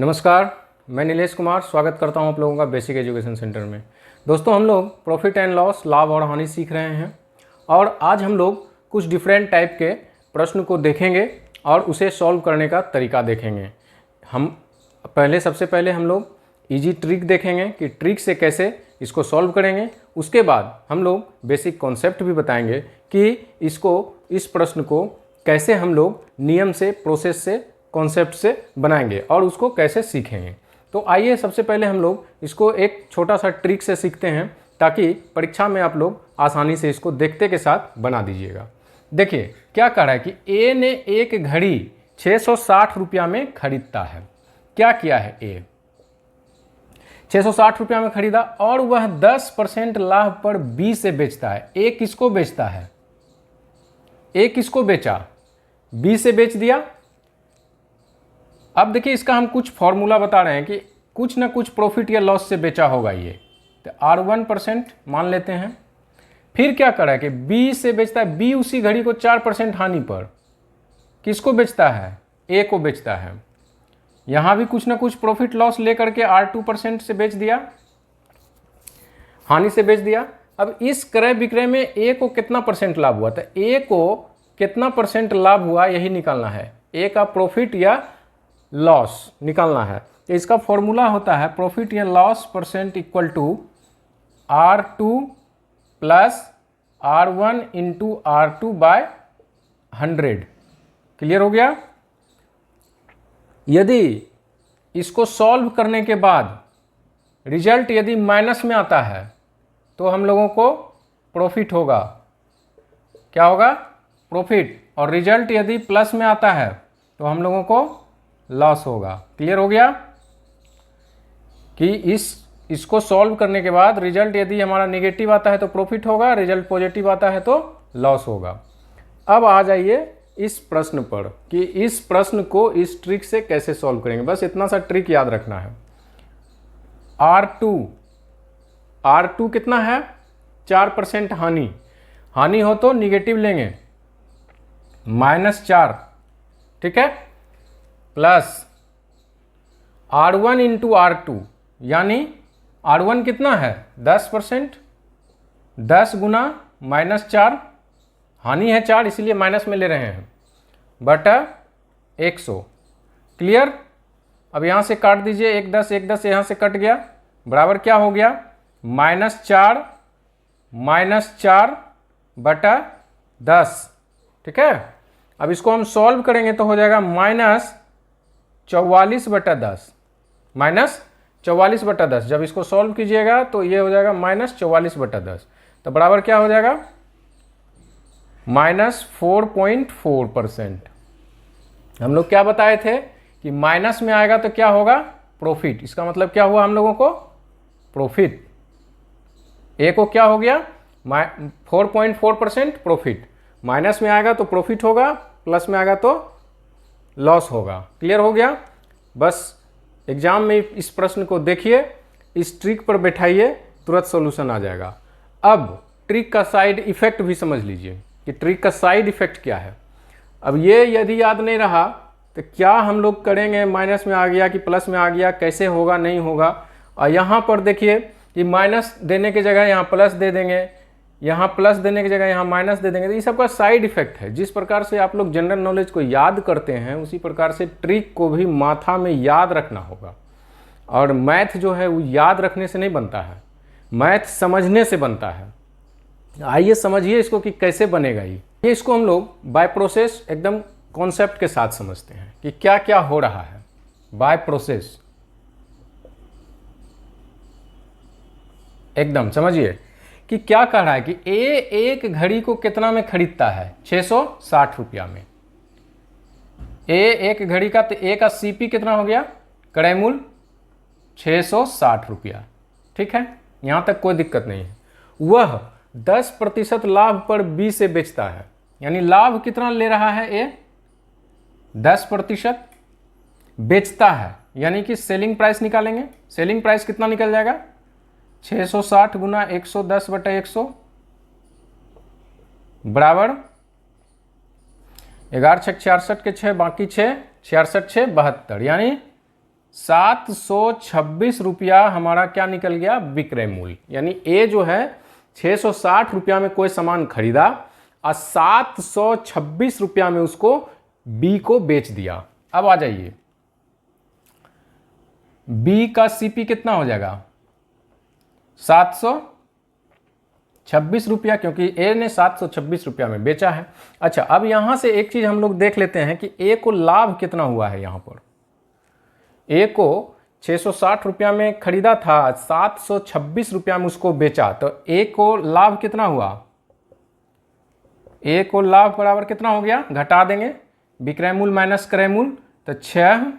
नमस्कार, मैं नीलेश कुमार स्वागत करता हूं आप लोगों का बेसिक एजुकेशन सेंटर में। दोस्तों, हम लोग प्रॉफिट एंड लॉस, लाभ और हानि सीख रहे हैं और आज हम लोग कुछ डिफरेंट टाइप के प्रश्न को देखेंगे और उसे सॉल्व करने का तरीका देखेंगे। सबसे पहले हम लोग इजी ट्रिक देखेंगे कि ट्रिक से कैसे इसको सॉल्व करेंगे। उसके बाद हम लोग बेसिक कॉन्सेप्ट भी बताएंगे कि इस प्रश्न को कैसे हम लोग नियम से, प्रोसेस से, कॉन्सेप्ट से बनाएंगे और उसको कैसे सीखेंगे। तो आइए सबसे पहले हम लोग इसको एक छोटा सा ट्रिक से सीखते हैं ताकि परीक्षा में आप लोग आसानी से इसको देखते के साथ बना दीजिएगा। देखिए क्या कह रहा है कि ए ने एक घड़ी 660 रुपया में खरीदता है। क्या किया है ए? 660 रुपया में खरीदा और वह 10% लाभ पर बी से बेचता है। ए किसको बेचता है? ए किसको बेचा? बी से बेच दिया। अब देखिए इसका हम कुछ फॉर्मूला बता रहे हैं कि कुछ ना कुछ प्रॉफिट या लॉस से बेचा होगा ये, तो R1% मान लेते हैं। फिर क्या करा है कि बी से बेचता है। बी उसी घड़ी को 4% हानि पर किसको बेचता है? ए को बेचता है। यहां भी कुछ ना कुछ प्रॉफिट लॉस लेकर के R2% से बेच दिया, हानि से बेच दिया। अब इस क्रय विक्रय में ए को कितना परसेंट लाभ हुआ था? ए को कितना परसेंट लाभ हुआ यही निकालना है। ए का प्रॉफिट या लॉस निकालना है। तो इसका फॉर्मूला होता है प्रॉफिट या loss percent equal to R2 plus R1 into R2 by 100। Clear हो गया? यदि इसको सॉल्व करने के बाद रिजल्ट यदि माइनस में आता है तो हम लोगों को प्रॉफिट होगा। क्या होगा? प्रॉफिट। और रिजल्ट यदि प्लस में आता है तो हम लोगों को लॉस होगा। क्लियर हो गया कि इसको सॉल्व करने के बाद रिजल्ट यदि हमारा नेगेटिव आता है तो प्रॉफिट होगा, रिजल्ट पॉजिटिव आता है तो लॉस होगा। अब आ जाइए इस प्रश्न पर कि इस प्रश्न को इस ट्रिक से कैसे सॉल्व करेंगे। बस इतना सा ट्रिक याद रखना है। R2 कितना है? 4% हानि हो तो निगेटिव लेंगे, -4, ठीक है, प्लस R1 इंटू R2, यानी R1 कितना है? 10%, 10 गुना -4, हानि है 4 इसलिए माइनस में ले रहे हैं, बटा 100। क्लियर? अब यहाँ से काट दीजिए, 1 10 1 10 यहाँ से कट गया, बराबर क्या हो गया? -4 बटा 10। ठीक है, अब इसको हम सॉल्व करेंगे तो हो जाएगा -44 बटा 10। -44 बटा 10 जब इसको सॉल्व कीजिएगा तो ये हो जाएगा -44 बटा 10। तो बराबर क्या हो जाएगा? -4.4%। हम लोग क्या बताए थे कि माइनस में आएगा तो क्या होगा? प्रॉफिट। इसका मतलब क्या हुआ हम लोगों को? प्रॉफिट। ए को क्या हो गया? 4.4% प्रॉफिट। माइनस में आएगा तो प्रॉफिट होगा, प्लस में आएगा तो लॉस होगा। क्लियर हो गया? बस एग्जाम में इस प्रश्न को देखिए, इस ट्रिक पर बैठाइए, तुरंत सॉल्यूशन आ जाएगा। अब ट्रिक का साइड इफेक्ट भी समझ लीजिए कि ट्रिक का साइड इफेक्ट क्या है। अब ये यदि याद नहीं रहा तो क्या हम लोग करेंगे? माइनस में आ गया कि प्लस में आ गया, कैसे होगा, नहीं होगा। और यहाँ पर देखिए कि माइनस देने की जगह यहाँ प्लस दे देंगे, यहाँ प्लस देने की जगह यहाँ माइनस दे देंगे। तो ये सबका साइड इफेक्ट है। जिस प्रकार से आप लोग जनरल नॉलेज को याद करते हैं उसी प्रकार से ट्रिक को भी माथा में याद रखना होगा। और मैथ जो है वो याद रखने से नहीं बनता है, मैथ समझने से बनता है। आइए समझिए इसको कि कैसे बनेगा ये। इसको हम लोग बाय प्रोसेस एकदम कॉन्सेप्ट के साथ समझते हैं कि क्या क्या हो रहा है बाय प्रोसेस। एकदम समझिए कि क्या कह रहा है कि ए एक घड़ी को कितना में खरीदता है? 660 रुपया में। ए एक घड़ी का, तो ए का सीपी कितना हो गया? क्रय मूल्य 660 रुपया। ठीक है, यहां तक कोई दिक्कत नहीं है। वह 10% लाभ पर बी से बेचता है, यानी लाभ कितना ले रहा है? ए 10% बेचता है, यानी कि सेलिंग प्राइस निकालेंगे। सेलिंग प्राइस कितना निकल जाएगा? 660 गुना 110 बटा 100 बराबर 11 छक 66 के 6, बाकी 6 66 72, यानी 726 रुपया हमारा क्या निकल गया, विक्रय मूल्य। यानी ए जो है 660 रुपया में कोई सामान खरीदा और 726 रुपया में उसको बी को बेच दिया। अब आ जाइए, बी का सीपी कितना हो जाएगा, 726 रुपया, क्योंकि ए ने 726 रुपया में बेचा है। अच्छा, अब यहां से एक चीज हम लोग देख लेते हैं कि ए को लाभ कितना हुआ है। यहां पर ए को 660 रुपया में खरीदा था, 726 रुपया में उसको बेचा, तो ए को लाभ कितना हुआ, ए को लाभ बराबर कितना हो गया, घटा देंगे विक्रय मूल्य माइनस क्रय मूल्य, तो 6,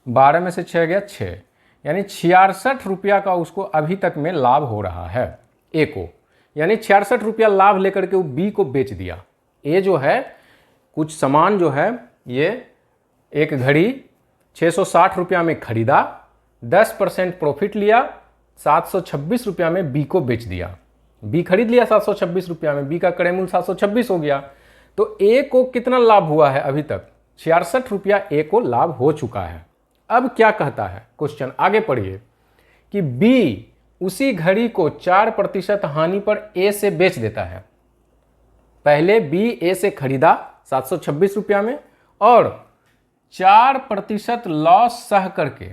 12 में से 6 गया 6, यानी 66 रुपया का उसको अभी तक में लाभ हो रहा है ए को। यानी 66 रुपया लाभ लेकर के वो बी को बेच दिया। ए जो है कुछ सामान जो है, ये एक घड़ी 660 रुपया में खरीदा, 10% प्रॉफिट लिया, 726 रुपया में बी को बेच दिया। बी खरीद लिया 726 रुपया में, बी का क्रय मूल्य 726 हो गया, तो ए को कितना लाभ हुआ है अभी तक, 66 रुपया ए को लाभ हो चुका है। अब क्या कहता है क्वेश्चन, आगे पढ़िए, कि बी उसी घड़ी को 4% हानि पर ए से बेच देता है। पहले बी ए से खरीदा 726 रुपया में और 4% लॉस सह करके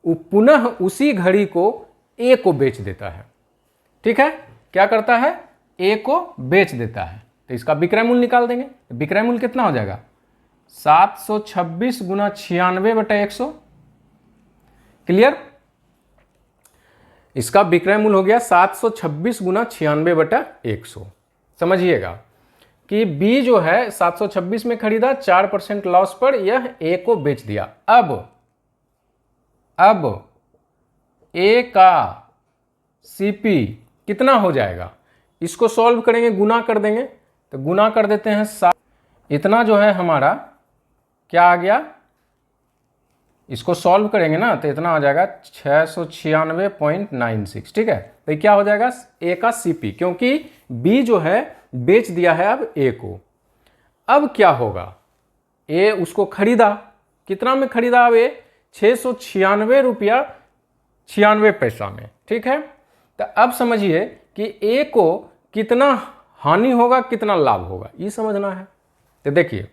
वो पुनः उसी घड़ी को ए को बेच देता है। ठीक है, क्या करता है, ए को बेच देता है, तो इसका विक्रय मूल्य निकाल देंगे। विक्रय मूल्य कितना हो जाएगा, 726 गुना 96/100। क्लियर, इसका विक्रय मूल्य हो गया 726 गुना 96/100। समझिएगा कि बी जो है 726 में खरीदा, 4% लॉस पर यह ए को बेच दिया। अब ए का सीपी कितना हो जाएगा, इसको सॉल्व करेंगे, गुना कर देंगे, तो गुना कर देते हैं 7, इतना जो है हमारा क्या आ गया, इसको सॉल्व करेंगे ना तो इतना आ जाएगा 696.96। ठीक है, तो क्या हो जाएगा ए का सीपी, क्योंकि बी जो है बेच दिया है अब ए को। अब क्या होगा, ए उसको खरीदा, कितना में खरीदा, अब ए 696 रुपया 96 पैसा में। ठीक है, तो अब समझिए कि ए को कितना हानि होगा, कितना लाभ होगा, ये समझना है। तो देखिए,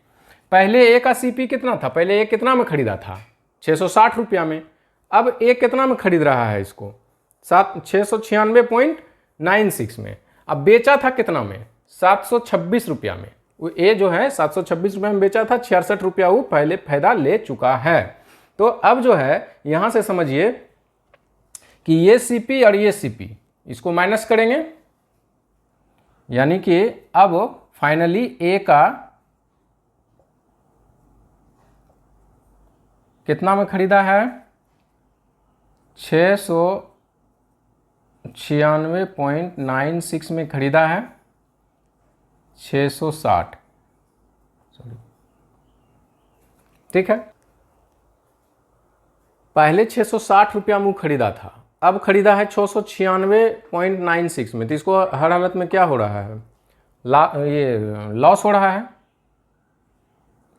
पहले ए का सीपी कितना था, पहले ए कितना में खरीदा था, 660 रुपया में। अब ए कितना में खरीद रहा है इसको, 696.96 में। अब बेचा था कितना में, 726 रुपया में। वो ए जो है 726 रुपया में बेचा था, 66 रुपया वो पहले फायदा ले चुका है। तो अब जो है यहां से समझिए कि ये सीपी और ये सीपी, इसको माइनस करेंगे, यानी कि अब फाइनली ए का कितना में खरीदा है, 696.96 में खरीदा है, 660, ठीक है। पहले 660 रुपया में खरीदा था, अब खरीदा है 696.96 में, तो इसको हर हालत में क्या हो रहा है, ये लॉस हो रहा है।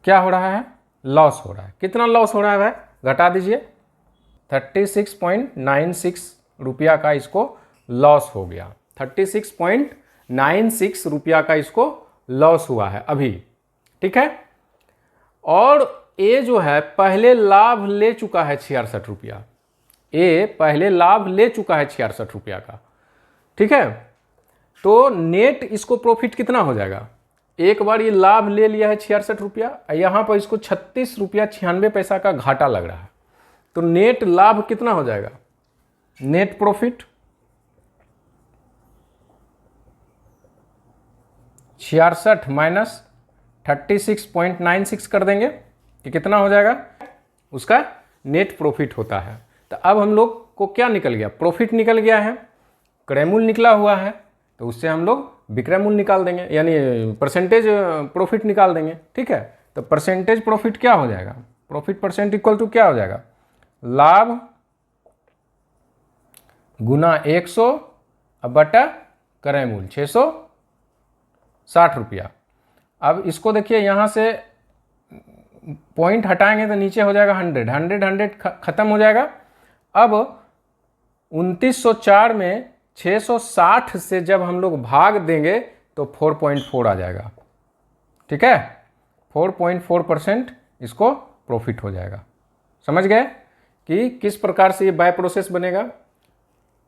क्या हो रहा है, लॉस हो रहा है। कितना लॉस हो रहा है भाई, घटा दीजिए, 36.96 रुपया का इसको लॉस हो गया। 36.96 रुपया का इसको लॉस हुआ है अभी। ठीक है, और ए जो है पहले लाभ ले चुका है 66 रुपया, ए पहले लाभ ले चुका है 66 रुपया का। ठीक है, तो नेट इसको प्रॉफिट कितना हो जाएगा, एक बार ये लाभ ले लिया है 66 रुपया, यहाँ पर इसको 36 रुपया 96 पैसा का घाटा लग रहा है, तो नेट लाभ कितना हो जाएगा, नेट प्रॉफिट 66 माइनस 36.96 कर देंगे कि कितना हो जाएगा, उसका नेट प्रॉफिट होता है। तो अब हम लोग को क्या निकल गया, प्रॉफिट निकल गया है, क्रय मूल्य निकला हुआ है, तो उससे हम लोग विक्रय मूल्य निकाल देंगे, यानी परसेंटेज प्रॉफिट निकाल देंगे। ठीक है, तो परसेंटेज प्रॉफिट क्या हो जाएगा, प्रॉफिट परसेंट इक्वल टू क्या हो जाएगा, लाभ गुना 100 बटा क्रय मूल्य 660 रुपया। अब इसको देखिए, यहाँ से पॉइंट हटाएंगे तो नीचे हो जाएगा 100, 100 100 खत्म हो जाएगा। अब 2904 में 660 से जब हम लोग भाग देंगे तो 4.4 आ जाएगा। ठीक है, 4.4% इसको प्रॉफिट हो जाएगा। समझ गए कि किस प्रकार से ये बाय प्रोसेस बनेगा।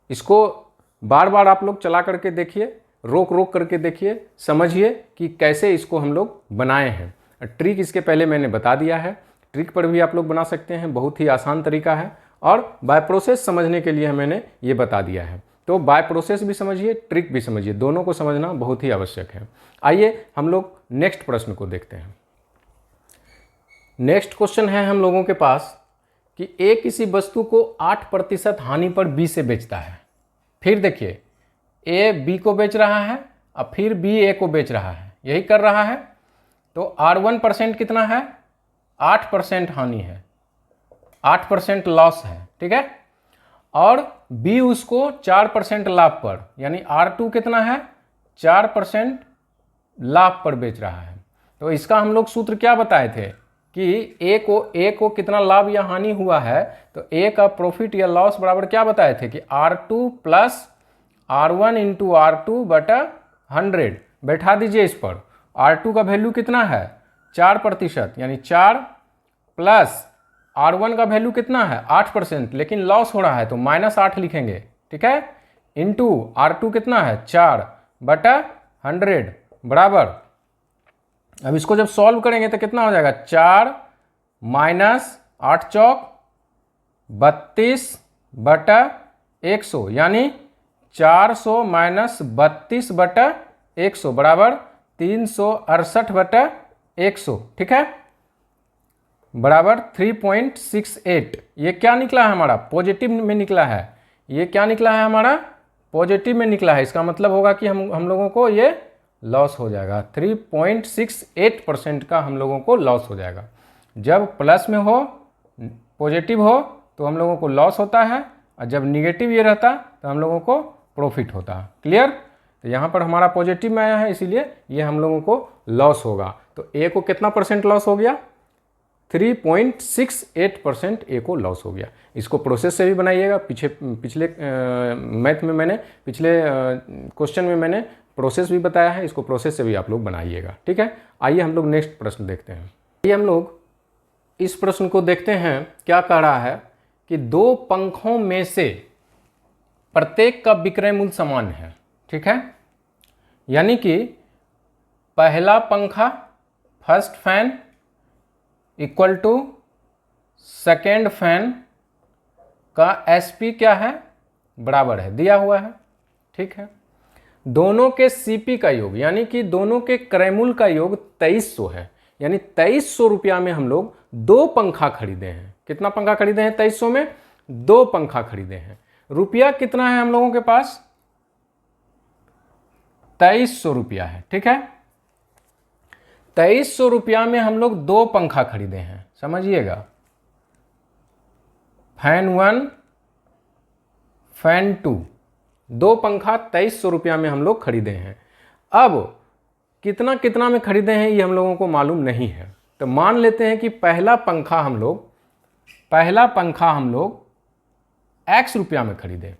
इसको बार बार आप लोग चला करके देखिए, रोक रोक करके देखिए, समझिए कि कैसे इसको हम लोग बनाए हैं। ट्रिक इसके पहले मैंने बता दिया है, ट्रिक पर भी आप लोग बना सकते हैं, बहुत ही आसान तरीका है। और बाय प्रोसेस समझने के लिए मैंने ये बता दिया है। तो बाय प्रोसेस भी समझिए, ट्रिक भी समझिए, दोनों को समझना बहुत ही आवश्यक है। आइए हम लोग नेक्स्ट प्रश्न को देखते हैं। नेक्स्ट क्वेश्चन है हम लोगों के पास कि ए किसी वस्तु को 8% हानि पर बी से बेचता है। फिर देखिए, ए बी को बेच रहा है और फिर बी ए को बेच रहा है, यही कर रहा है। तो R1% कितना है? 8% हानि है, 8% लॉस है। ठीक है, और बी उसको 4% लाभ पर, यानी R2 कितना है? 4% लाभ पर बेच रहा है। तो इसका हम लोग सूत्र क्या बताए थे कि ए को कितना लाभ या हानि हुआ है, तो ए का प्रॉफिट या लॉस बराबर क्या बताए थे कि R2 plus R1 into R2 बटा 100। बैठा दीजिए इस पर। R2 का वैल्यू कितना है? 4%, यानी 4 प्लस R1 का वैल्यू कितना है? 8%, लेकिन लॉस हो रहा है तो -8 लिखेंगे। ठीक है, इंटू R2 कितना है? 4 बटा 100 बराबर, अब इसको जब सॉल्व करेंगे तो कितना हो जाएगा? 4 माइनस 8 चौक 32 बटा 100, यानी 400 माइनस 32 बटा 100 बराबर 368 बटा 100। ठीक है, बराबर 3.68। ये क्या निकला है हमारा? पॉजिटिव में निकला है। ये क्या निकला है हमारा? पॉजिटिव में निकला है। इसका मतलब होगा कि हम लोगों को ये लॉस हो जाएगा। 3.68% का हम लोगों को लॉस हो जाएगा। जब प्लस में हो, पॉजिटिव हो, तो हम लोगों को लॉस होता है, और जब निगेटिव ये रहता तो हम लोगों को प्रॉफिट होता है। क्लियर? तो यहाँ पर हमारा पॉजिटिव में आया है, इसीलिए ये हम लोगों को लॉस होगा। तो ए को कितना परसेंट लॉस हो गया? 3.68% ए को लॉस हो गया। इसको प्रोसेस से भी बनाइएगा। पिछले मैथ में मैंने, पिछले क्वेश्चन में मैंने प्रोसेस भी बताया है, इसको प्रोसेस से भी आप लोग बनाइएगा। ठीक है, आइए हम लोग नेक्स्ट प्रश्न देखते हैं। आइए हम लोग इस प्रश्न को देखते हैं। क्या कह रहा है कि 2 पंखों में से प्रत्येक का विक्रय मूल्य समान है। ठीक है, यानी कि पहला पंखा, first fan equal to second fan का एसपी क्या है? बराबर है, दिया हुआ है। ठीक है, दोनों के सीपी का योग, यानी कि दोनों के क्रय मूल्य का योग 2300 है। यानी 2300 रुपया में हम लोग 2 पंखा खरीदे हैं। कितना पंखा खरीदे हैं? 2300 में 2 पंखा खरीदे हैं। रुपया कितना है हम लोगों के पास? 2300 रुपया है। ठीक है, 2300 रुपया में हम लोग 2 पंखा खरीदे हैं। समझिएगा, फैन 1, फैन 2, 2 पंखा 2300 रुपया में हम लोग खरीदे हैं। अब कितना कितना में खरीदे हैं ये हम लोगों को मालूम नहीं है। तो मान लेते हैं कि पहला पंखा हम लोग x रुपया में खरीदे।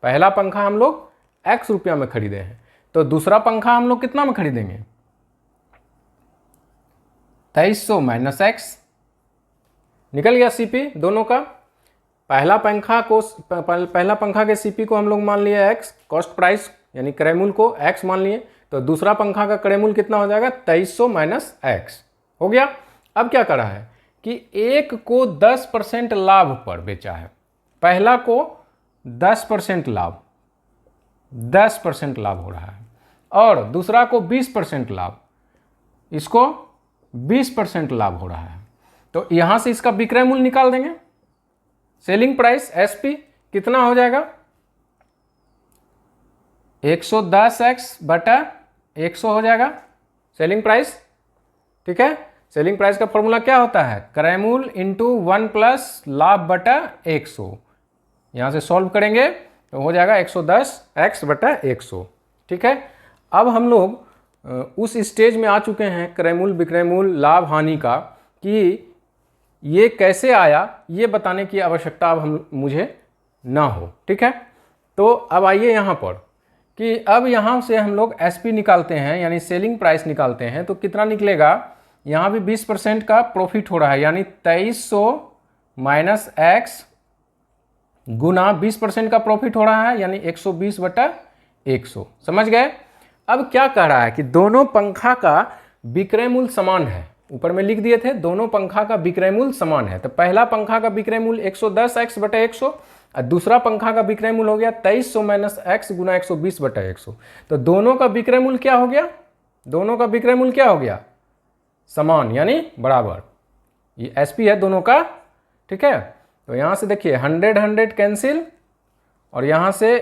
पहला पंखा हम लोग x रुपया में खरीदे हैं। तो दूसरा पंखा हम लोग कितना में खरीदेंगे? 2300 माइनस x, निकल गया सीपी दोनों का। पहला पंखा के सीपी को हम लोग मान लिए x, कॉस्ट प्राइस यानी क्रय मूल्य को x मान लिए। तो दूसरा पंखा का क्रय मूल्य कितना हो जाएगा? 2300 माइनस x हो गया। अब क्या कर रहा है कि एक को 10% लाभ पर बेचा है। पहला को 10% लाभ, 10% लाभ हो रहा है, और दूसरा को 20% लाभ, इसको 20% लाभ हो रहा है। तो यहां से इसका विक्रय मूल्य निकाल देंगे। सेलिंग प्राइस एसपी कितना हो जाएगा? 110x बटा 100 हो जाएगा सेलिंग प्राइस। ठीक है, सेलिंग प्राइस का फॉर्मूला क्या होता है? क्रय मूल्य इंटू 1 प्लस लाभ बटा 100। यहां से सॉल्व करेंगे तो हो जाएगा 110x बटा 100। ठीक है, अब हम लोग उस स्टेज में आ चुके हैं क्रय मूल्य, विक्रय मूल्य, लाभ, हानि का, कि ये कैसे आया ये बताने की आवश्यकता अब मुझे ना हो। ठीक है, तो अब आइए यहाँ पर कि अब यहाँ से हम लोग एसपी निकालते हैं, यानी सेलिंग प्राइस निकालते हैं। तो कितना निकलेगा, यहाँ भी 20% का प्रॉफिट हो रहा है, यानी 2300 माइनस एक्स गुना 20% का प्रॉफिट हो रहा है, यानी 120/100। समझ गए। अब क्या कह रहा है कि दोनों पंखा का विक्रय मूल्य समान है। ऊपर में लिख दिए थे दोनों पंखा का विक्रय मूल्य समान है। तो पहला पंखा का विक्रय मूल्य 110x/100 और दूसरा पंखा का विक्रय मूल्य हो गया 2300 माइनस एक्स गुना 120/100। तो दोनों का विक्रय मूल्य क्या हो गया, दोनों का विक्रय मूल्य क्या हो गया, समान यानी बराबर। ये एसपी है दोनों का। ठीक है, तो यहाँ से देखिए 100 कैंसिल और यहाँ से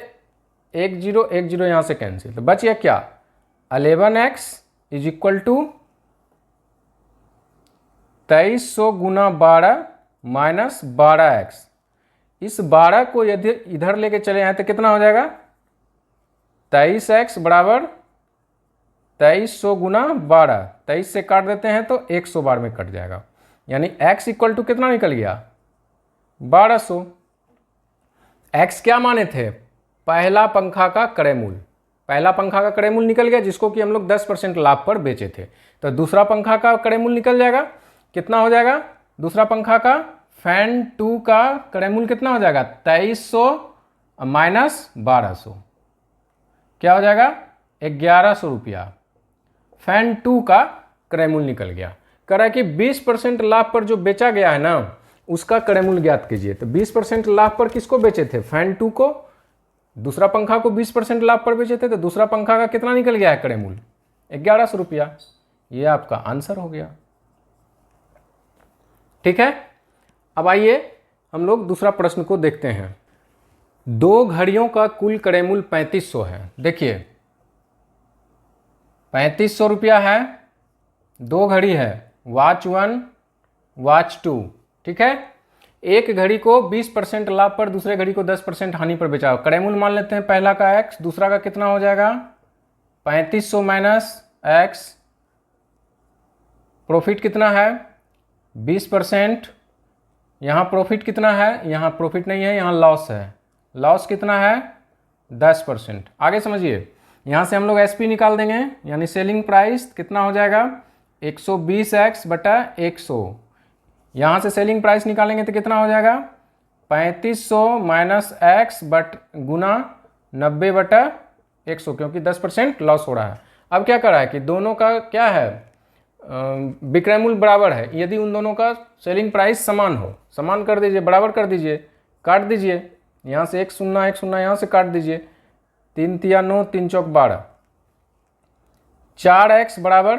10 यहाँ से कैंसिल। तो बच गया क्या, 11x इज इक्वल टू 2300 गुना 12 माइनस 12x। इस 12 को यदि इधर लेके चले आए तो कितना हो जाएगा, 23x बराबर 2300 गुना 12, 23 से काट देते हैं तो 100 बार में कट जाएगा, यानी x इक्वल टू कितना निकल गया, 1200। x क्या माने थे, पहला पंखा का क्रय मूल्य, पहला पंखा का क्रय मूल्य निकल गया जिसको कि हम लोग 10% लाभ पर बेचे थे। तो दूसरा पंखा का क्रय मूल्य निकल जाएगा, कितना हो जाएगा, दूसरा पंखा का फैन 2 का क्रय मूल्य कितना हो जाएगा, 2300 माइनस 1200 क्या हो जाएगा, 1100 रुपया। फैन 2 का क्रय मूल्य निकल गया। कह रहा है कि 20% लाभ पर जो बेचा गया है ना उसका क्रय मूल्य ज्ञात कीजिए। तो 20% लाभ पर किसको बेचे थे, फैन 2 को, दूसरा पंखा को 20% लाभ पर बेचे थे। तो दूसरा पंखा का कितना निकल गया है क्रय मूल्य, 1100 रुपया। ये आपका आंसर हो गया। ठीक है, अब आइए हम लोग दूसरा प्रश्न को देखते हैं। दो घड़ियों का कुल क्रय मूल्य 3500 है। देखिए 3500 रुपया है, दो घड़ी है, वॉच 1 वॉच 2। ठीक है, एक घड़ी को 20% लाभ पर दूसरे घड़ी को 10% हानि पर बेचा। क्रय मूल्य मान लेते हैं, पहला का x, दूसरा का कितना हो जाएगा 3500 माइनस x, प्रॉफिट कितना है 20%, यहाँ प्रॉफिट कितना है, यहाँ प्रॉफिट नहीं है, यहाँ लॉस है, लॉस कितना है 10%। आगे समझिए, यहाँ से हम लोग एसपी निकाल देंगे, यानी सेलिंग प्राइस कितना हो जाएगा 120x/100। यहाँ से सेलिंग प्राइस निकालेंगे तो कितना हो जाएगा 3500 माइनस x बट गुना 90/100, क्योंकि 10% लॉस हो रहा है। अब क्या कर रहा है कि दोनों का क्या है, विक्रय मूल्य बराबर है। यदि उन दोनों का सेलिंग प्राइस समान हो, समान कर दीजिए, बराबर कर दीजिए, काट दीजिए, यहाँ से 1 0 1 0 यहाँ से काट दीजिए, 3 3 9 3 चौक 12, 4x बराबर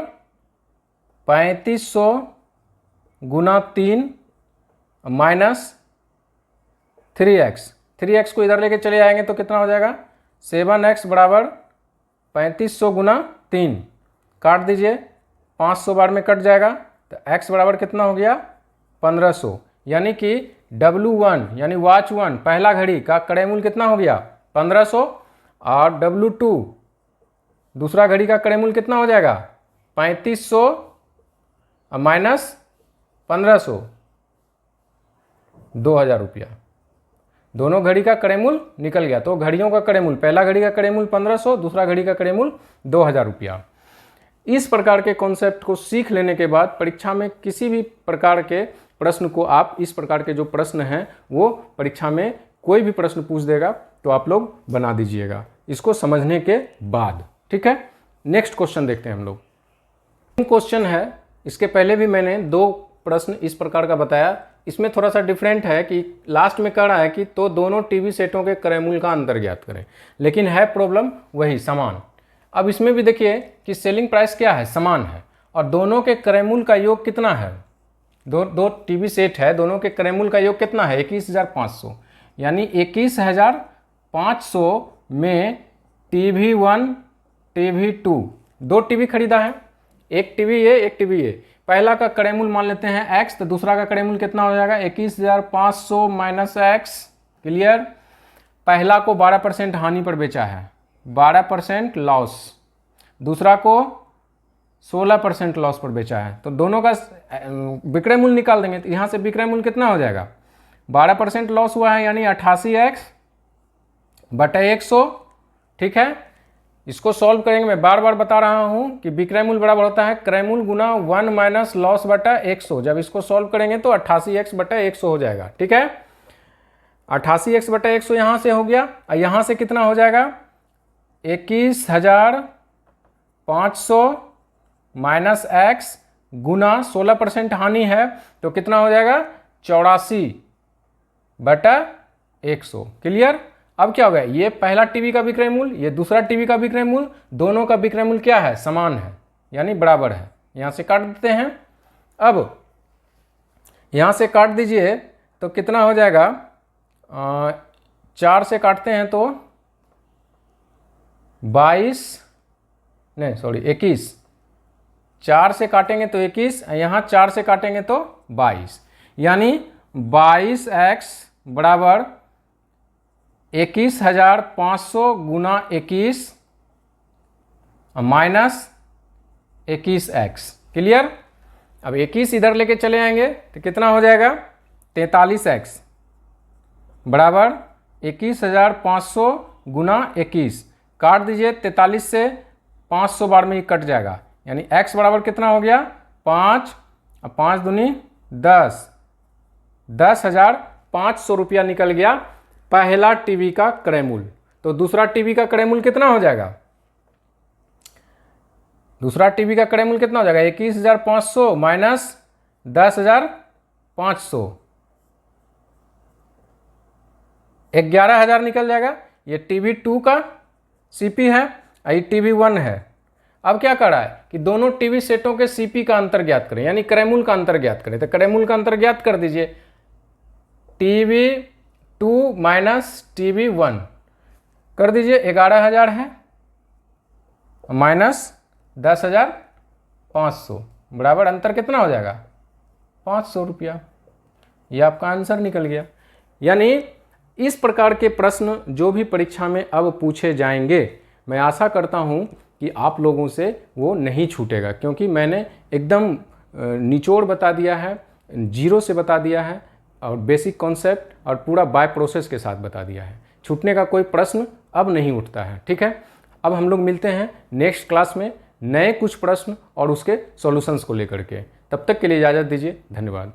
3500 गुना 3 माइनस 3x, 3x को इधर लेके चले आएंगे तो कितना हो जाएगा 7x बराबर 3500 गुना 3, काट दीजिए, 500 बार में कट जाएगा। तो x बराबर कितना हो गया 1500, यानी कि W1 यानी वॉच 1 पहला घड़ी का क्रय मूल्य कितना हो गया 1500 और W2 दूसरा घड़ी का क्रय मूल्य कितना हो जाएगा 3500 माइनस 1500, 2000 रुपया। दोनों घड़ी का क्रय मूल्य निकल गया। तो घड़ियों का क्रय मूल्य, पहला घड़ी का क्रय मूल्य 1500, दूसरा घड़ी का क्रय मूल्य 2000 रुपया। इस प्रकार के कॉन्सेप्ट को सीख लेने के बाद परीक्षा में किसी भी प्रकार के प्रश्न को आप, इस प्रकार के जो प्रश्न हैं वो परीक्षा में कोई भी प्रश्न पूछ देगा तो आप लोग बना दीजिएगा इसको समझने के बाद। ठीक है, नेक्स्ट क्वेश्चन देखते हैं हम लोग। क्वेश्चन है, इसके पहले भी मैंने 2 प्रश्न इस प्रकार का बताया। इसमें थोड़ा सा डिफरेंट है कि लास्ट में कह रहा है कि तो दोनों टीवी सेटों के क्रय मूल्य का अंतर ज्ञात करें, लेकिन है प्रॉब्लम वही समान। अब इसमें भी देखिए कि सेलिंग प्राइस क्या है, समान है, और दोनों के क्रय मूल्य का योग कितना है, दो टीवी सेट है, दोनों के क्रय मूल्य का योग कितना है 21500, यानी 21500 में टीवी 1 टीवी 2 दो टीवी खरीदा है, एक टीवी ये एक टीवी ये। पहला का क्रय मूल्य मान लेते हैं x, तो दूसरा का क्रय मूल्य कितना हो जाएगा 21500 माइनस x, क्लियर। पहला को 12% हानि पर बेचा है, 12% लॉस, दूसरा को 16% लॉस पर बेचा है। तो दोनों का विक्रय मूल्य निकाल देंगे। तो यहाँ से विक्रय मूल्य कितना हो जाएगा, 12% लॉस हुआ है यानी 88x बटा 100। ठीक है, इसको सॉल्व करेंगे। मैं बार बार बता रहा हूँ कि विक्रय मूल्य बराबर होता है क्रय मूल्य गुना 1 माइनस लॉस बटा 100। जब इसको सॉल्व करेंगे तो 88x बटा 100 हो जाएगा। ठीक है, 88x बटा 100 यहाँ से हो गया, और यहाँ से कितना हो जाएगा, 21,500 माइनस x गुना 16% हानि है तो कितना हो जाएगा, 84 बटा 100। क्लियर। अब क्या हो गया, ये पहला टीवी का विक्रय मूल्य, ये दूसरा टीवी का विक्रय मूल्य, दोनों का विक्रय मूल्य क्या है, समान है यानी बराबर है। यहाँ से काट देते हैं। अब यहाँ से काट दीजिए तो कितना हो जाएगा, 4 से काटते हैं तो 21, 4 से काटेंगे तो 21, यहाँ 4 से काटेंगे तो 22, यानी 22x बराबर 21,500 गुना 21 माइनस 21x। क्लियर। अब 21 इधर लेके चले आएंगे तो कितना हो जाएगा, 43x बराबर 21,500 गुना 21, काट दीजिए 43 से 500 बार में ही कट जाएगा, यानी x बराबर कितना हो गया, 5, और 5 दूनी 10, 10,500 रुपया निकल गया पहला टीवी का क्रय मूल्य। तो दूसरा टीवी का क्रय मूल्य कितना हो जाएगा, दूसरा टीवी का क्रय मूल्य कितना हो जाएगा, 21,500 माइनस 10,500, 11,000 निकल जाएगा। ये टीवी 2 का सीपी है, ये टीवी 1 है। अब क्या कर रहा है कि दोनों टीवी सेटों के सीपी का अंतर ज्ञात करें, यानी क्रय मूल्य का अंतर ज्ञात करें। तो क्रय मूल्य का अंतर ज्ञात कर दीजिए, टीवी 2 माइनस टीवी 1 कर दीजिए, 11,000 है माइनस 10,500 बराबर अंतर कितना हो जाएगा, 500 रुपया। ये आपका आंसर निकल गया। यानी इस प्रकार के प्रश्न जो भी परीक्षा में अब पूछे जाएंगे, मैं आशा करता हूं कि आप लोगों से वो नहीं छूटेगा, क्योंकि मैंने एकदम निचोड़ बता दिया है, जीरो से बता दिया है, और बेसिक कॉन्सेप्ट और पूरा बाय प्रोसेस के साथ बता दिया है। छूटने का कोई प्रश्न अब नहीं उठता है। ठीक है, अब हम लोग मिलते हैं नेक्स्ट क्लास में नए कुछ प्रश्न और उसके सॉल्यूशंस को लेकर के। तब तक के लिए इजाज़त दीजिए, धन्यवाद।